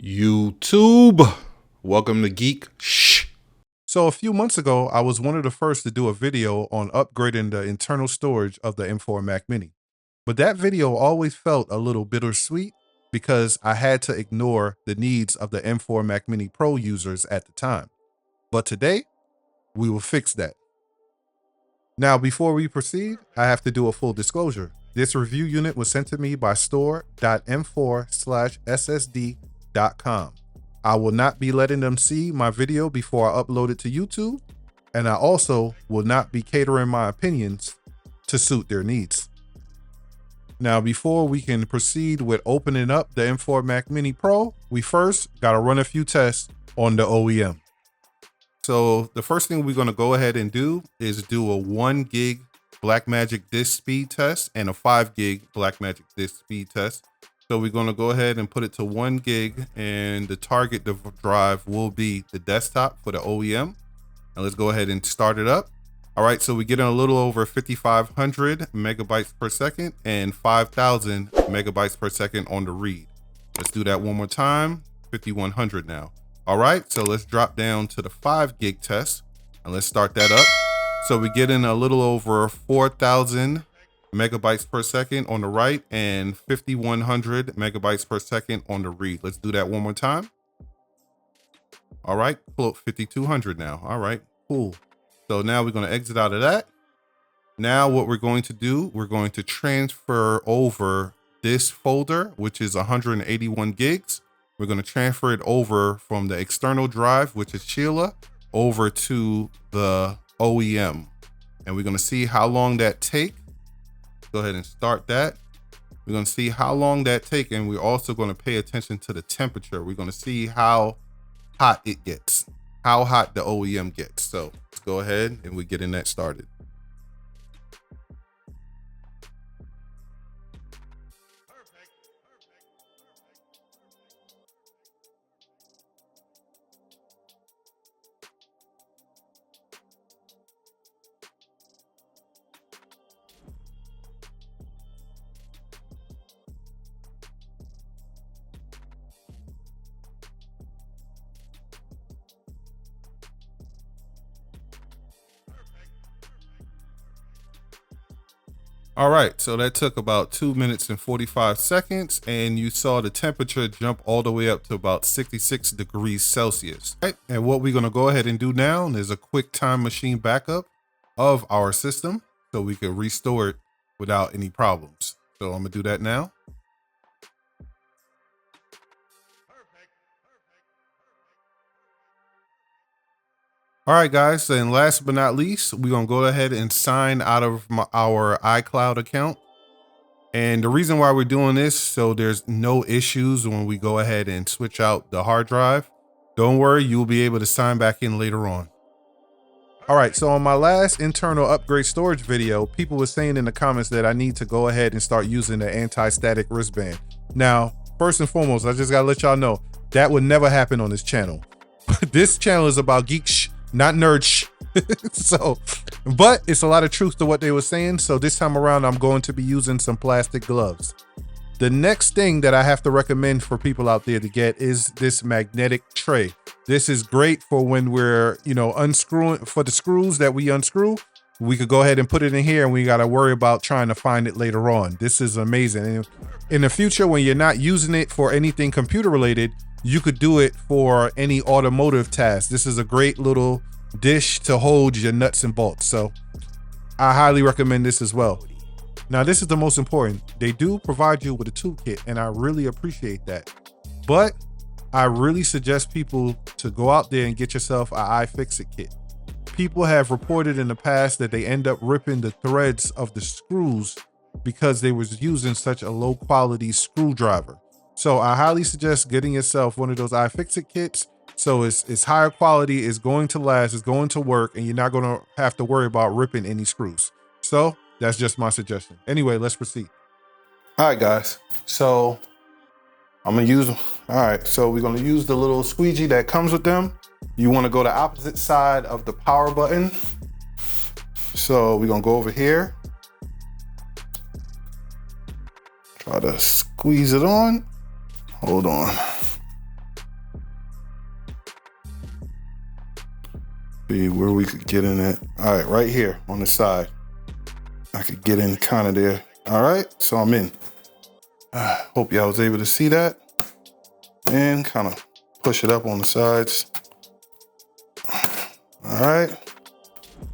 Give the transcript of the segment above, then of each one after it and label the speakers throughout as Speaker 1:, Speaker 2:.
Speaker 1: YouTube, welcome to Geekshhh.
Speaker 2: So a few months ago, I was one of the first to do a video on upgrading the internal storage of the M4 Mac Mini. But that video always felt a little bittersweet because I had to ignore the needs of the M4 Mac Mini Pro users at the time. But today, we will fix that. Now, before we proceed, I have to do a full disclosure. This review unit was sent to me by store.m4/ssd.com. I will not be letting them see my video before I upload it to YouTube, and I also will not be catering my opinions to suit their needs. Now, before we can proceed with opening up the M4 Mac Mini Pro, we first got to run a few tests on the OEM. So the first thing we're going to go ahead and do is do a 1 gig Blackmagic disk speed test and a 5 gig Blackmagic disk speed test. So we're going to go ahead and put it to 1 gig, and the target drive will be the desktop for the OEM. And let's go ahead and start it up. All right, so we're getting a little over 5,500 megabytes per second and 5,000 megabytes per second on the read. Let's do that one more time, 5,100 now. All right, so let's drop down to the 5 gig test and let's start that up. So we're getting a little over 4,000 megabytes per second on the write and 5,100 megabytes per second on the read. Let's do that one more time. All right, 5,200 now. All right, cool. So now we're going to exit out of that. Now what we're going to do, we're going to transfer over this folder, which is 181 gigs. We're going to transfer it over from the external drive, which is Sheila, over to the OEM. And we're going to see how long that takes. Go ahead and start that. We're going to see how long that takes, and we're also going to pay attention to the temperature. We're going to see how hot it gets, how hot the OEM gets. So let's go ahead and we're getting that started. All right, so that took about 2 minutes and 45 seconds, and you saw the temperature jump all the way up to about 66 degrees Celsius. Right, and what we're gonna go ahead and do now is a quick time machine backup of our system so we can restore it without any problems. So I'm gonna do that now. All right, guys, and last but not least, we're gonna go ahead and sign out of our iCloud account. And the reason why we're doing this, so there's no issues when we go ahead and switch out the hard drive. Don't worry, you'll be able to sign back in later on. All right, so on my last internal upgrade storage video, people were saying in the comments that I need to go ahead and start using the anti-static wristband. Now, first and foremost, I just gotta let y'all know that would never happen on this channel. This channel is about Geekshhh, not Nerdshhh. So, but it's a lot of truth to what they were saying. So this time around, I'm going to be using some plastic gloves. The next thing that I have to recommend for people out there to get is this magnetic tray. This is great for when we're, unscrewing, for the screws that we unscrew. We could go ahead and put it in here and we got to worry about trying to find it later on. This is amazing. And in the future, when you're not using it for anything computer related, you could do it for any automotive task. This is a great little dish to hold your nuts and bolts. So I highly recommend this as well. Now, this is the most important. They do provide you with a toolkit, and I really appreciate that. But I really suggest people to go out there and get yourself an iFixit kit. People have reported in the past that they end up ripping the threads of the screws because they was using such a low quality screwdriver. So I highly suggest getting yourself one of those iFixit kits. So it's higher quality, it's going to last, it's going to work, and you're not going to have to worry about ripping any screws. So that's just my suggestion. Anyway, let's proceed. All right, guys. So I'm going to use, so we're going to use the little squeegee that comes with them. You want to go the opposite side of the power button. So we're going to go over here. Try to squeeze it on. Hold on. See where we could get in at. All right, right here on the side. I could get in kind of there. All right, so I'm in. Hope y'all was able to see that. And kind of push it up on the sides. All right.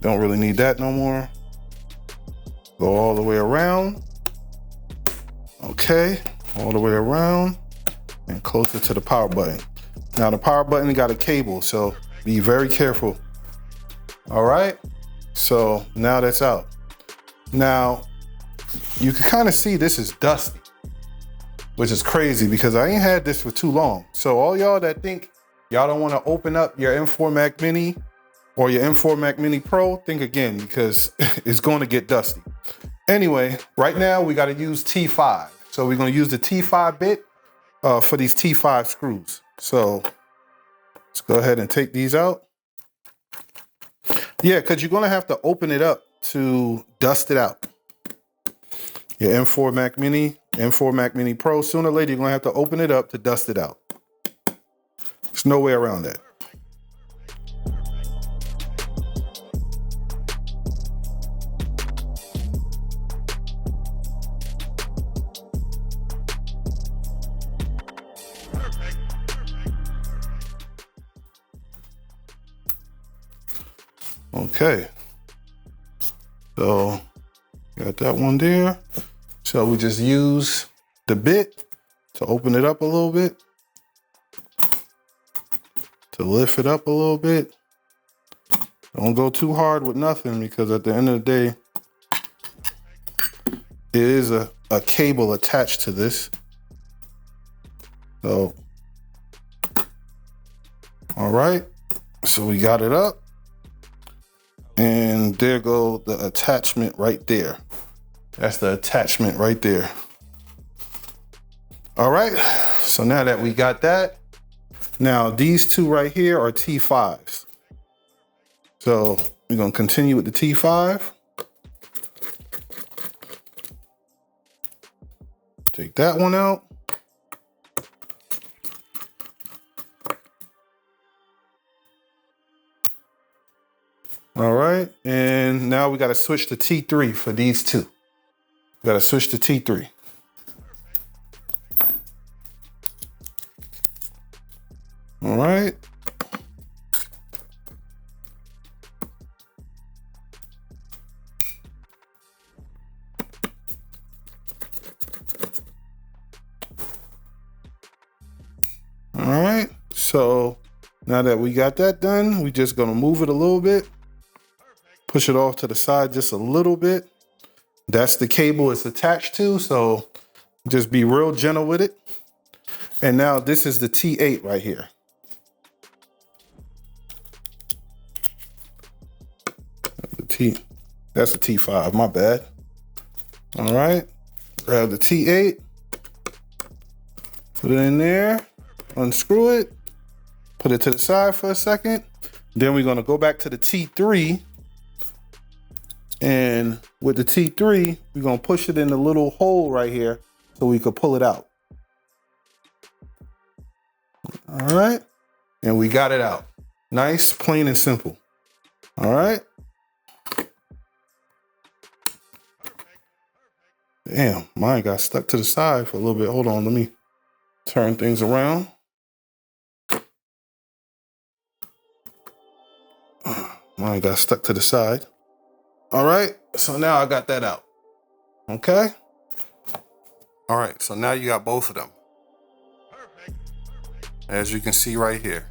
Speaker 2: Don't really need that no more. Go all the way around. Okay, all the way around and closer to the power button. Now the power button got a cable, so be very careful. All right, so now that's out. Now, you can kind of see this is dusty, which is crazy because I ain't had this for too long. So all y'all that think y'all don't want to open up your M4 Mac Mini or your M4 Mac Mini Pro, think again because it's going to get dusty. Anyway, right now we got to use T5. So we're going to use the T5 bit for these T5 screws. So let's go ahead and take these out. Yeah, because you're going to have to open it up to dust it out. Your M4 Mac Mini, M4 Mac Mini Pro, sooner or later you're going to have to open it up to dust it out. There's no way around that. Okay, so got that one there. So we just use the bit to open it up a little bit, to lift it up a little bit. Don't go too hard with nothing because at the end of the day, it is a cable attached to this. So, all right, so we got it up. And there go the attachment right there. That's the attachment right there. All right, so now that we got that, now these two right here are T5s. So we're gonna continue with the T5. Take that one out. All right, and now we got to switch to T3 for these two. We got to switch to T3. All right. All right, so now that we got that done, we just gonna move it a little bit. Push it off to the side just a little bit. That's the cable it's attached to, so just be real gentle with it. And now this is the T8 right here. That's the T5, my bad. All right, grab the T8, put it in there, unscrew it, put it to the side for a second. Then we're gonna go back to the T3. And with the T3, we're gonna push it in the little hole right here so we could pull it out. All right, and we got it out. Nice, plain and simple. All right. Damn, mine got stuck to the side for a little bit. Hold on, let me turn things around. Mine got stuck to the side. All right, so now I got that out. Okay. All right, so now you got both of them. As you can see right here.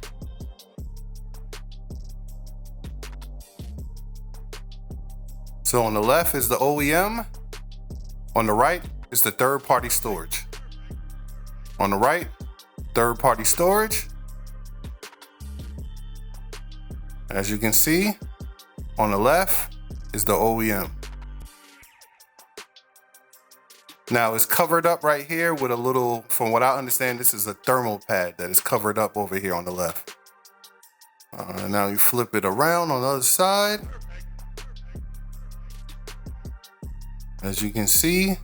Speaker 2: So on the left is the OEM. On the right is the third-party storage. On the right, third-party storage. As you can see, on the left is the OEM. Now it's covered up right here with a little, from what I understand, this is a thermal pad that is covered up over here on the left. Now you flip it around on the other side. As you can see,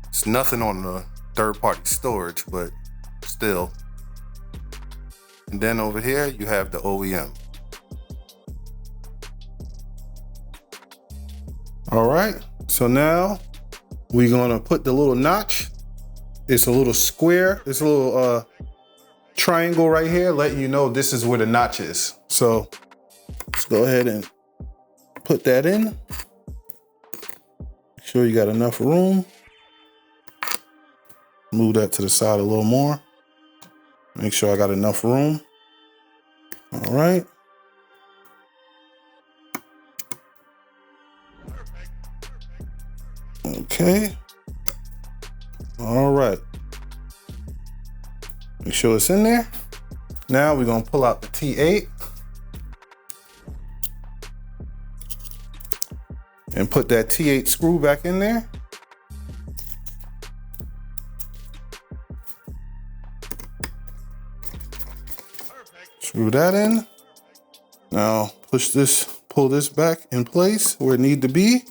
Speaker 2: it's nothing on the third-party storage, but still. And then over here, you have the OEM. All right, so now we're gonna put the little notch. It's a little square, it's a little triangle right here, letting you know this is where the notch is. So let's go ahead and put that in. Make sure you got enough room. Move that to the side a little more. Make sure I got enough room. All right. Okay. All right. Make sure it's in there. Now we're gonna pull out the T8 and put that T8 screw back in there. Screw that in. Now push this, pull this back in place where it needs to be.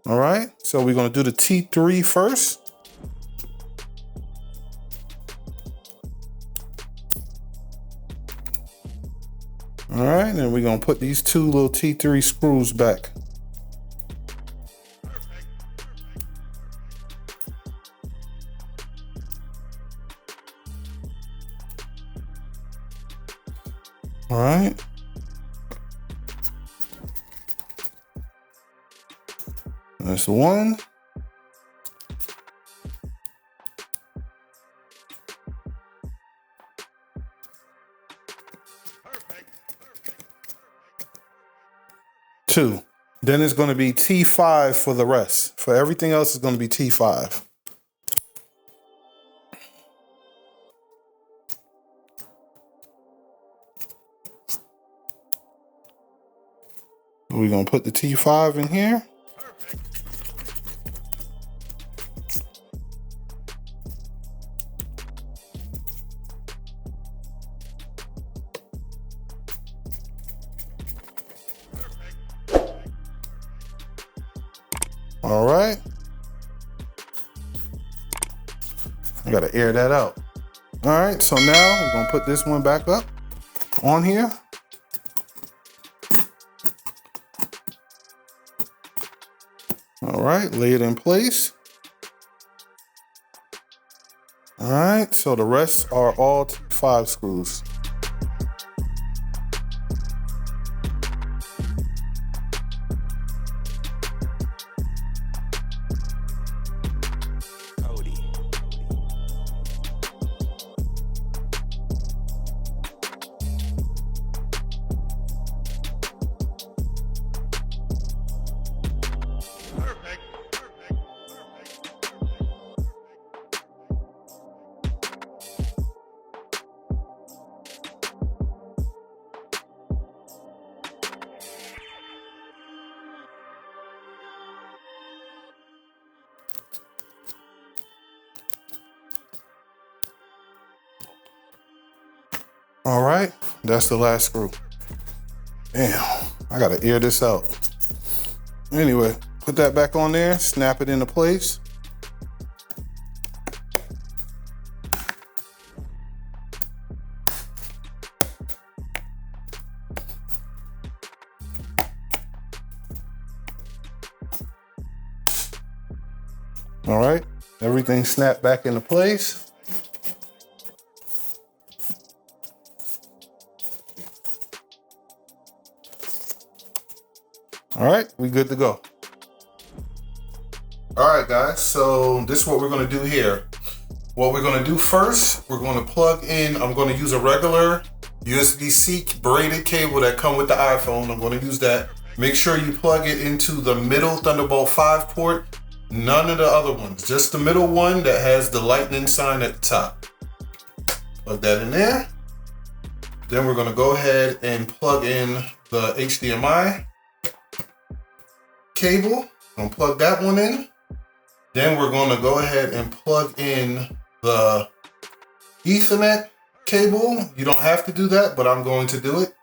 Speaker 2: All right, so we're gonna do the T3 first. All right, and we're gonna put these two little T3 screws back. All right. That's one. Two. Then it's going to be T5 for the rest. For everything else, it's going to be T5. We're going to put the T5 in here. All right. I gotta air that out. All right, so now we're gonna put this one back up on here. All right, lay it in place. All right, so the rest are all T5 screws. All right, that's the last screw. Damn, I gotta air this out. Anyway, put that back on there, snap it into place. All right, everything snapped back into place. All right, we good to go. All right, guys, so this is what we're gonna do here. What we're gonna do first, we're gonna plug in, I'm gonna use a regular USB-C braided cable that come with the iPhone. I'm gonna use that. Make sure you plug it into the middle Thunderbolt 5 port, none of the other ones, just the middle one that has the lightning sign at the top. Plug that in there. Then we're gonna go ahead and plug in the HDMI cable. I'm gonna plug that one in. Then we're gonna go ahead and plug in the Ethernet cable. You don't have to do that, but I'm going to do it.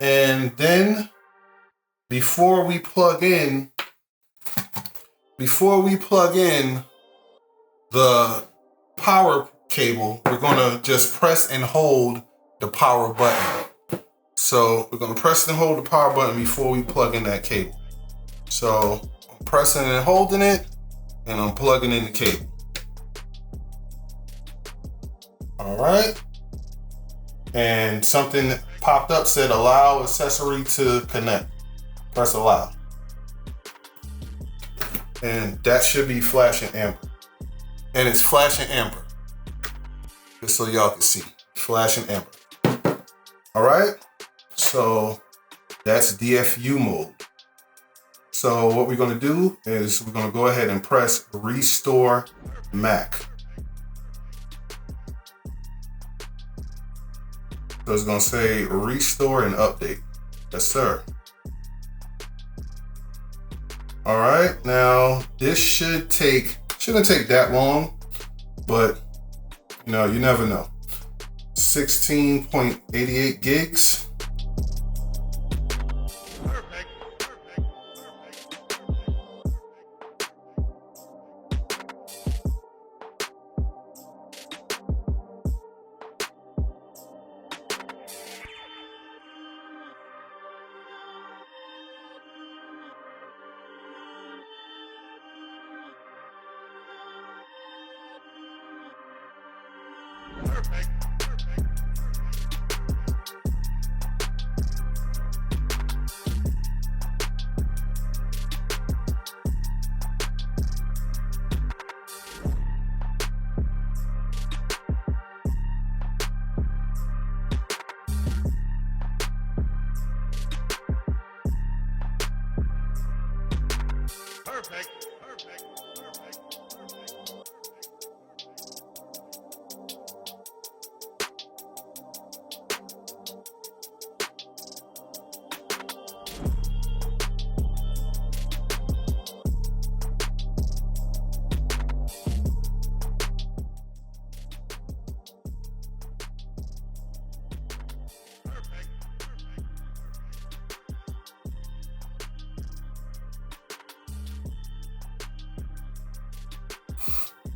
Speaker 2: And then before we plug in the power cable, we're gonna just press and hold the power button. So we're gonna press and hold the power button before we plug in that cable. So I'm pressing and holding it, and I'm plugging in the cable. All right. And something popped up, said allow accessory to connect. Press allow. And that should be flashing amber. And it's flashing amber. Just so y'all can see, flashing amber. All right. So that's DFU mode. So what we're gonna do is we're gonna go ahead and press Restore Mac. So it's gonna say restore and update. Yes, sir. All right, now this shouldn't take that long, but you know, you never know. 16.88 gigs.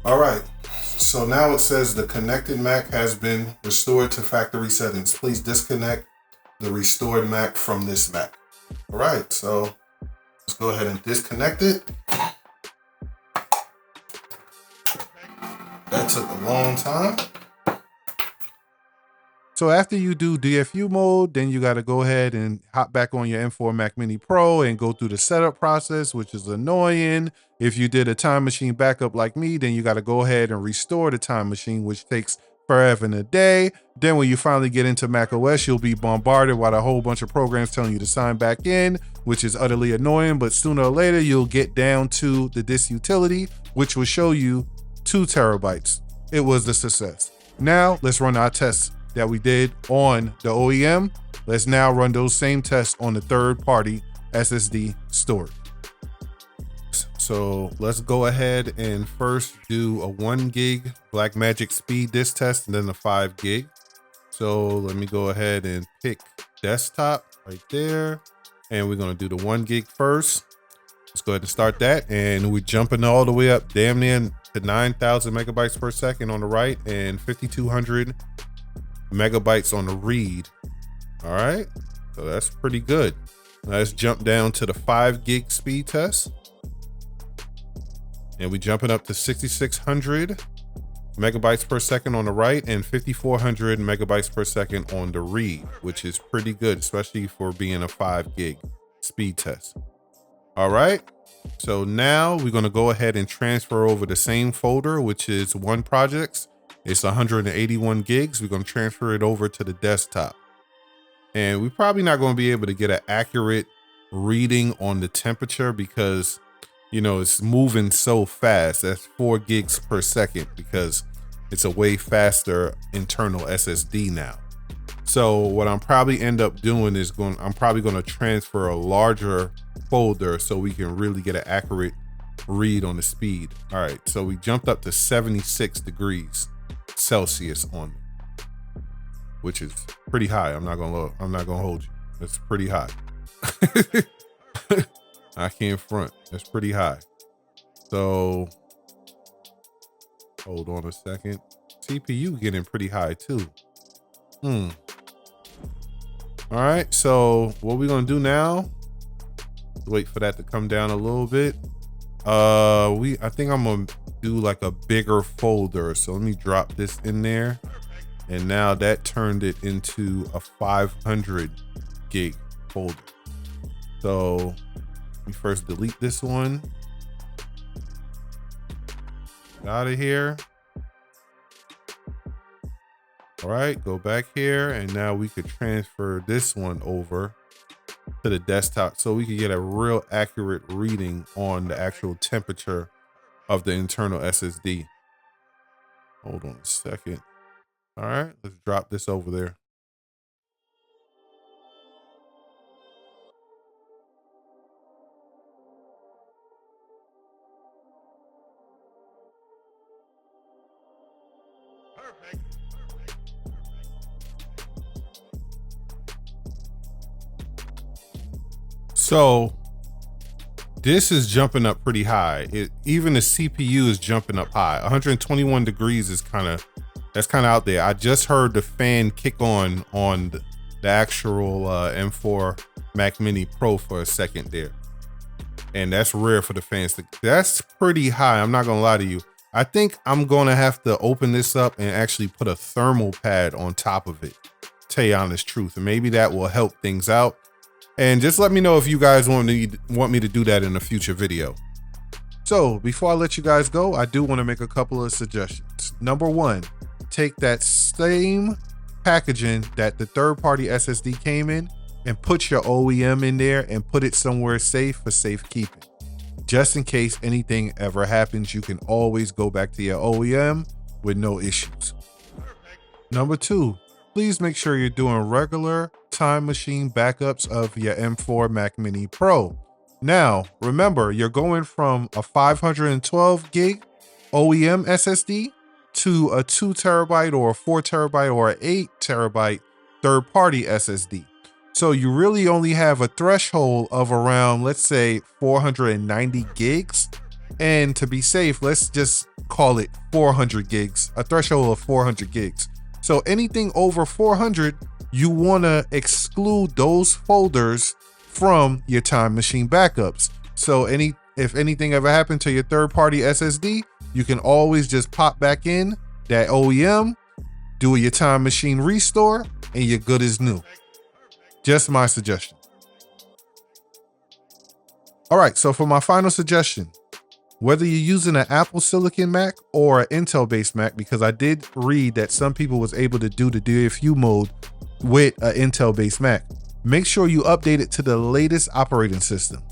Speaker 2: All right, so now it says the connected Mac has been restored to factory settings. Please disconnect the restored Mac from this Mac. All right, so let's go ahead and disconnect it. That took a long time. So after you do DFU mode, then you got to go ahead and hop back on your M4 Mac Mini Pro and go through the setup process, which is annoying. If you did a time machine backup like me, then you got to go ahead and restore the time machine, which takes forever and a day. Then when you finally get into macOS, you'll be bombarded with a whole bunch of programs telling you to sign back in, which is utterly annoying. But sooner or later, you'll get down to the disk utility, which will show you 2 terabytes. It was a success. Now let's run our tests that we did on the OEM. Let's now run those same tests on the third-party SSD storage. So let's go ahead and first do a 1 gig Blackmagic speed disk test and then a 5 gig. So let me go ahead and pick desktop right there. And we're gonna do the 1 gig first. Let's go ahead and start that. And we're jumping all the way up damn near to 9,000 megabytes per second on the right and 5,200 megabytes on the read. All right, so that's pretty good. Let's jump down to the 5 gig speed test. And we jumping up to 6,600 megabytes per second on the right and 5,400 megabytes per second on the read, which is pretty good, especially for being a 5 gig speed test. All right, so now we're gonna go ahead and transfer over the same folder, which is one projects. It's 181 gigs. We're gonna transfer it over to the desktop. And we're probably not gonna be able to get an accurate reading on the temperature because, you know, it's moving so fast. That's 4 gigs per second because it's a way faster internal SSD now. So what I'm probably end up doing is I'm probably gonna transfer a larger folder so we can really get an accurate read on the speed. All right, so we jumped up to 76 degrees Celsius on it, which is pretty high. I'm not gonna hold you. It's pretty high. I can't front. That's pretty high. So hold on a second. CPU getting pretty high too. All right, so what we're gonna do now, wait for that to come down a little bit. I think I'm gonna do like a bigger folder. So let me drop this in there. And now that turned it into a 500 gig folder. So we first delete this one. Get out of here. All right, go back here. And now we could transfer this one over to the desktop so we could get a real accurate reading on the actual temperature of the internal SSD. Hold on a second. All right, let's drop this over there.
Speaker 1: Perfect.
Speaker 2: So this is jumping up pretty high. Even the CPU is jumping up high. 121 degrees is that's kind of out there. I just heard the fan kick on the actual M4 Mac Mini Pro for a second there. And that's rare for the fans. That's pretty high. I'm not gonna lie to you. I think I'm gonna have to open this up and actually put a thermal pad on top of it. Tell you honest truth, and maybe that will help things out. And just let me know if you guys want me to do that in a future video. So before I let you guys go, I do want to make a couple of suggestions. Number one, take that same packaging that the third-party SSD came in and put your OEM in there and put it somewhere safe for safekeeping. Just in case anything ever happens, you can always go back to your OEM with no issues. Number two, please make sure you're doing regular time machine backups of your M4 Mac Mini Pro. Now, remember, you're going from a 512 gig OEM SSD to a 2 terabyte or a 4 terabyte or an 8 terabyte third-party SSD. So you really only have a threshold of around, let's say, 490 gigs. And to be safe, let's just call it 400 gigs, a threshold of 400 gigs. So anything over 400, you want to exclude those folders from your time machine backups. So if anything ever happened to your third-party SSD, you can always just pop back in that OEM, do your time machine restore, and you're good as new. Just my suggestion. All right, so for my final suggestion, whether you're using an Apple Silicon Mac or an Intel-based Mac, because I did read that some people was able to do the DFU mode with an Intel-based Mac, make sure you update it to the latest operating system.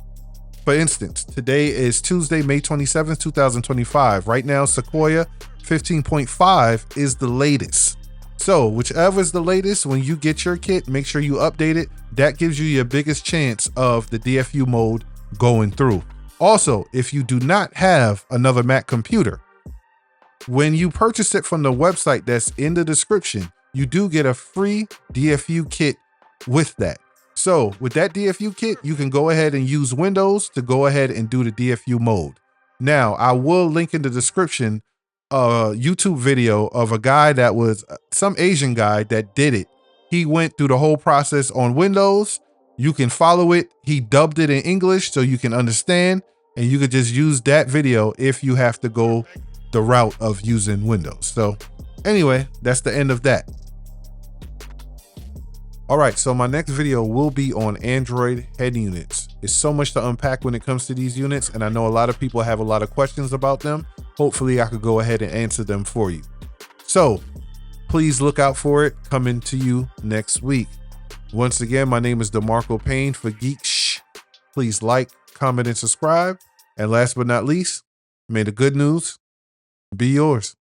Speaker 2: For instance, today is Tuesday, May 27th, 2025. Right now, Sequoia 15.5 is the latest. So whichever is the latest, when you get your kit, make sure you update it. That gives you your biggest chance of the DFU mode going through. Also, if you do not have another Mac computer, when you purchase it from the website that's in the description, you do get a free DFU kit with that. So with that DFU kit, you can go ahead and use Windows to go ahead and do the DFU mode. Now, I will link in the description a YouTube video of a guy that was some Asian guy that did it. He went through the whole process on Windows. You can follow it. He dubbed it in English so you can understand, and you could just use that video if you have to go the route of using Windows. So anyway, that's the end of that. All right, so my next video will be on Android head units. It's so much to unpack when it comes to these units, and I know a lot of people have a lot of questions about them. Hopefully I could go ahead and answer them for you. So please look out for it coming to you next week. Once again, my name is DeMarco Payne for Geekshhh. Please like, comment, and subscribe. And last but not least, may the good news be yours.